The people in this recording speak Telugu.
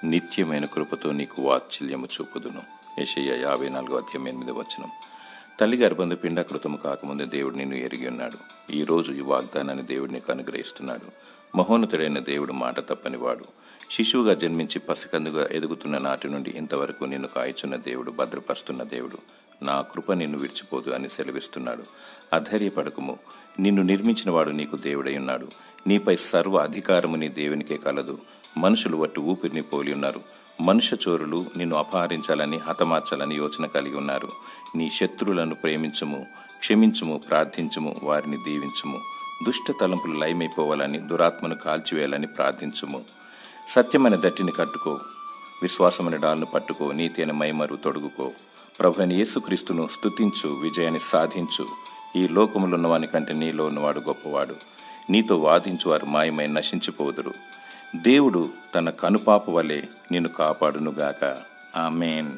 నిత్యమైన కృపతో నీకు వాత్సల్యము చూపుదును. యెషయా 54:8. తల్లి గర్భందు పిండాకృతము కాకముందే దేవుడు నిన్ను ఎరిగి ఉన్నాడు. ఈరోజు ఈ వాగ్దానాన్ని దేవుడు నీకు అనుగ్రహిస్తున్నాడు. మహోన్నతుడైన దేవుడు మాట తప్పనివాడు. శిశువుగా జన్మించి పసికందుగా ఎదుగుతున్న నాటి నుండి ఇంతవరకు నిన్ను కాయిచున్న దేవుడు, భద్రపరుస్తున్న దేవుడు. నా కృప నిన్ను విడిచిపోదు అని సెలవిస్తున్నాడు. అధైర్యపడకుము, నిన్ను నిర్మించిన వాడు నీకు దేవుడై ఉన్నాడు. నీపై సర్వ అధికారము నీ దేవునికే కలదు. మనుషులు వట్టి ఊపిరిని పోలి ఉన్నారు. మనుష్య చోరులు నిన్ను అపహరించాలని, హతమార్చాలని యోచన కలిగి ఉన్నారు. నీ శత్రువులను ప్రేమించుము, క్షమించుము, ప్రార్థించుము, వారిని దీవించుము. దుష్ట తలంపులు లయమైపోవాలని, దురాత్మను కాల్చివేయాలని ప్రార్థించుము. సత్యమైన దట్టిని కట్టుకో, విశ్వాసమైన డాల్ను పట్టుకో, నీతి అయిన మైమరు తొడుగుకో. ప్రభువైన యేసుక్రీస్తును స్తుతించు, విజయాన్ని సాధించు. ఈ లోకములో ఉన్నవాని కంటే నీలో ఉన్నవాడు గొప్పవాడు. నీతో వాదించు వారు మాయమై నశించిపోదురు. దేవుడు తన కనుపాప వలె నిన్ను కాపాడునుగాక. ఆమేన్.